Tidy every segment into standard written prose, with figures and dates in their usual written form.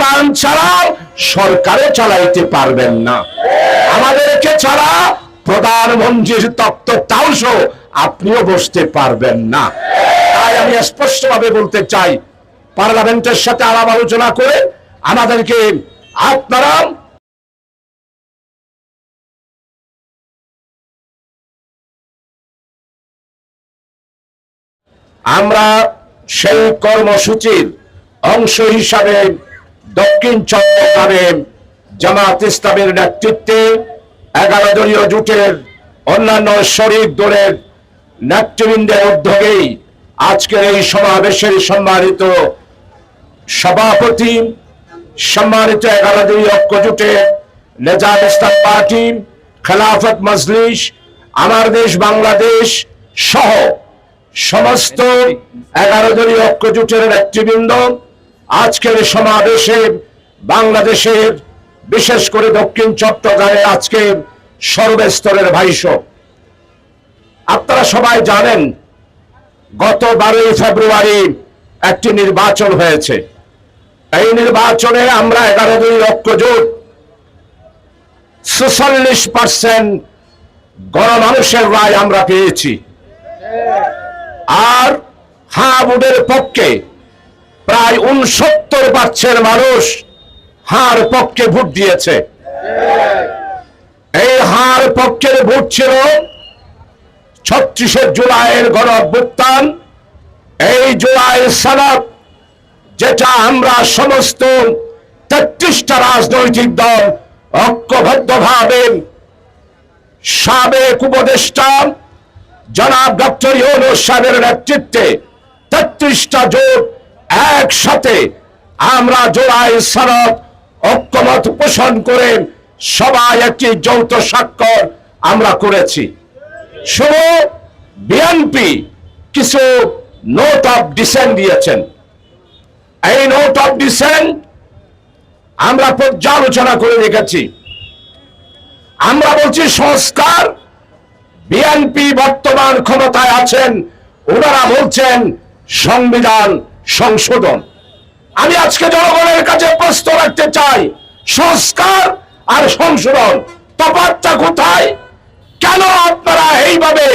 মূল্যায়ন ছাড়া সরকারে চালাইতে পারবেন না। আমাদেরকে ছাড়া প্রধানমন্ত্রীর তত্ত্বাবধান সহ আপনিও বসতে পারবেন না। তাই আমি স্পষ্টভাবে বলতে চাই, পার্লামেন্টের সাথে আলাপ আলোচনা করে আমাদেরকে আপনারা আমরা সেই কর্মসূচির অংশ হিসাবে দক্ষিণ চট্টগ্রামে জামাত ইসলামের নেতৃত্বে 11 দলীয় জোটের অন্যান্য শরিক দলের নেতৃবৃন্দের উদ্যোগেই আজকের এই সমাবেশের সম্মানিত সভাপতি, সম্মানিত 11 দলীয় ঐক্য জোটের নেজাম ইসলাম পার্টি, খেলাফত মজলিস, আমার দেশ বাংলাদেশ সহ সমস্ত 11 দলীয় ঐক্য জোটের নেতৃবৃন্দ আজকের সমাবেশে বাংলাদেশের বিশেষ করে দক্ষিণ চট্টগ্রামে আজকে সর্বস্তরের ভাইসো, আপনারা সবাই জানেন গত 12 ফেব্রুয়ারি একটি নির্বাচন হয়েছে। এই নির্বাচনে আমরা 11 দলীয় ঐক্য জোট 46% গণমানুষের রায় আমরা পেয়েছি। আর হ্যাঁ ভোটের পক্ষে প্রায় 69% মানুষ হার পক্ষে ভোট দিয়েছে। এই হার পক্ষের ভোট ছিল 36 জুলাইয়ের গণ অভ্যুত্থান, এই জুলাই সনদ যেটা আমরা সমস্ত 33টা রাজনৈতিক দল ঐক্যবদ্ধভাবে সাবেক উপদেষ্টা জনাব ডক্টর ইউনূস সাহেবের নেতৃত্বে 33টা জোট একসাথে আমরা জুলাই সনদ ঐক্যমত পোষণ করে সবাই একটি যৌথ স্বাক্ষর আমরা করেছি। শুধু বিএনপি কিছু নোট অফ ডিসেন্ট দিয়েছেন। এই নোট অফ ডিসেন্ট আমরা পর্যালোচনা করে দেখেছি। আমরা বলছি সংস্কার, বিএনপি বর্তমান ক্ষমতায় আছেন, ওনারা বলছেন সংবিধান সংশোধন। আমি আজকে জনগণের কাছে প্রশ্ন রাখতে চাই, সংস্কার আর সংশোধন তফাৎটা কোথায়? কেন আপনারা এইভাবে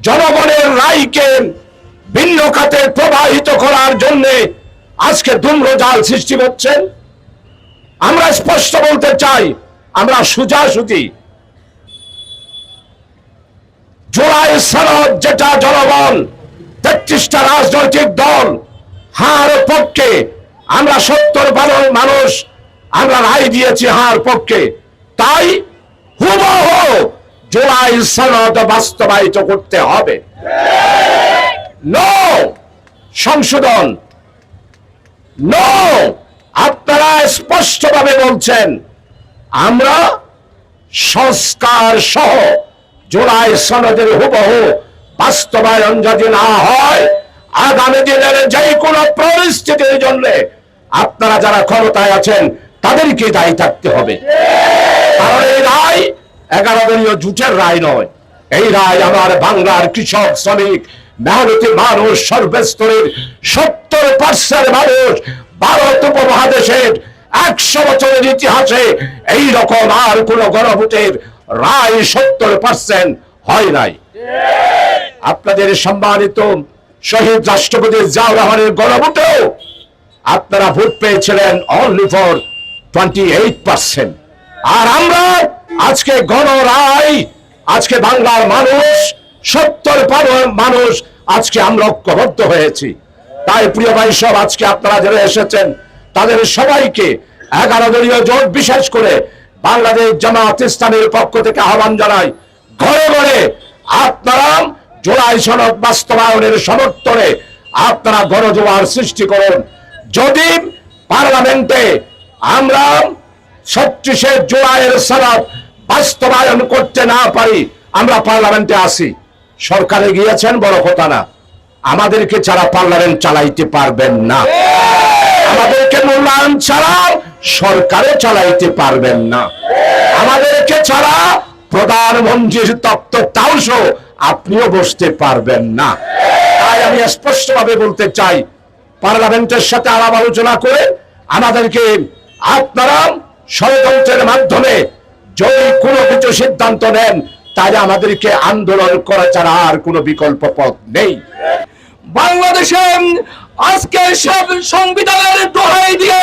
জনগণের রায়কে ভিন্ন খাতে প্রবাহিত করার জন্য আজকে ধূম্রজাল সৃষ্টি করছেন? আমরা স্পষ্ট বলতে চাই, আমরা সোজাসুজি জুলাই সনদ যেটা জনগণ 33টা রাজনৈতিক দল হার পক্ষে, আমরা 70 মানুষ আমরা রায় দিয়েছি হার পক্ষে, তাই হুবহু জুলাই সনদ বাস্তবায়িত করতে হবে। নো সংশোধন, নো। আপনারা স্পষ্টভাবে বলছেন আমরা সংস্কার সহ জুলাই সনদের হুবহু বাস্তবায়ন যদি না হয়, আগামী দিনের যে কোনো পরিস্থিতির জন্য আপনারা যারা ক্ষমতায় আছেন তাদেরকে দায়ী থাকতে হবে। কারণ এই রায় 11 দলীয় জোটের রায় নয়, এই রায় আমার বাংলার কৃষক, শ্রমিক, মেহনতি মানুষ, সর্বস্তরের 70% মানুষ, ভারত উপমহাদেশের 100 বছরের ইতিহাসে এই রকম আর কোন গণভোটের রায় 70% হয় নাই। আপনাদের সম্মানিত শহীদ রাষ্ট্রপতি জিয়াউর রহমানের গণভোটেও আপনারা ভোট পেয়েছিলেন অনলি ফর 28%। আর আমরা আজকে গণরায়, আজকে বাংলার মানুষ 70% মানুষ আজকে আমরা ঐক্যবদ্ধ হয়েছি। তাই প্রিয় ভাই সব, আজকে আপনারা যারা এসেছেন তাদের সবাইকে 11 দলীয় জোট বিশেষ করে বাংলাদেশ জামাত ইসলামের পক্ষ থেকে আহ্বান জানাই, ঘরে ঘরে আপনারা জুলাই সনদ বাস্তবায়নের সমর্থনে আপনারা গণজোয়ার সৃষ্টি করুন। যদি পার্লামেন্টে আমরা 36 জুলাইয়ের সনদ বাস্তবায়ন করতে না পারি, আমরা পার্লামেন্টে আসি, সরকারে গিয়েছেন বড় কথা না, আমাদেরকে ছাড়া পার্লামেন্ট চালাইতে পারবেন না। আমাদেরকে মূল্যায়ন ছাড়া সরকারে চালাইতে পারবেন না। আমাদেরকে ছাড়া প্রধানমন্ত্রীর তত্ত্বাবধান সহ আপনিও বসতে পারবেন না। তাই আমি স্পষ্টভাবে বলতে চাই, পার্লামেন্টের সাথে আলাপ আলোচনা করে আমাদেরকে আপনারা ষড়যন্ত্রের মাধ্যমে যদি কোনো কিছু সিদ্ধান্ত নেন, তাহলে আমাদেরকে আন্দোলন করা ছাড়া আর কোনো বিকল্প পথ নেই। বাংলাদেশে আজকে সব সংবিধানের দোহাই দিয়ে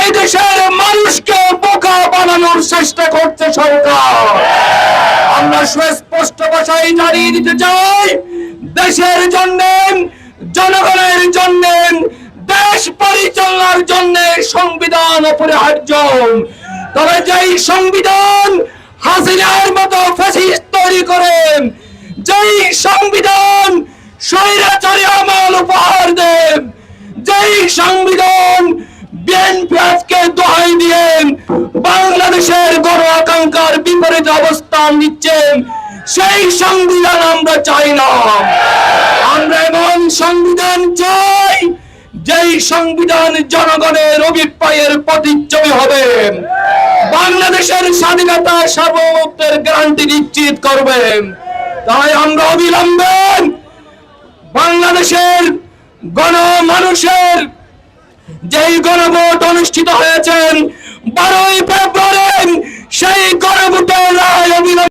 এই দেশের মানুষকে বোকা বানানোর চেষ্টা করছে সরকার। আমরা সুস্পষ্ট ভাষায় জানিয়ে দিতে চাই, দেশের জন্য, জনগণের জন্য, দেশ পরিচালনার জন্য সংবিধান অপরিহার্য। তবে যেই সংবিধান হাসিনার মতো ফ্যাসিস্ট তৈরি করে, যেই সংবিধান স্বৈরাচারী আমল উপহার দেন, যেই সংবিধান বিএনপি আজকে দোহাই দিয়ে বাংলাদেশের গণ আকাঙ্ক্ষার বিপরীত অবস্থান নিচ্ছেন, সেই সংবিধান আমরা চাই না। আমরা এমন সংবিধান চাই যেই সংবিধান জনগণের অভিপ্রায়ের প্রতিচ্ছবি হবে, বাংলাদেশের স্বাধীনতা সার্বভৌমত্বের গ্যারান্টি নিশ্চিত করবে। তাই আমরা অবিলম্বে বাংলাদেশের গণমানুষের যেই গণভোট অনুষ্ঠিত হয়েছে 12ই ফেব্রুয়ারি, সেই গণভোটের রায় অবিলম্বে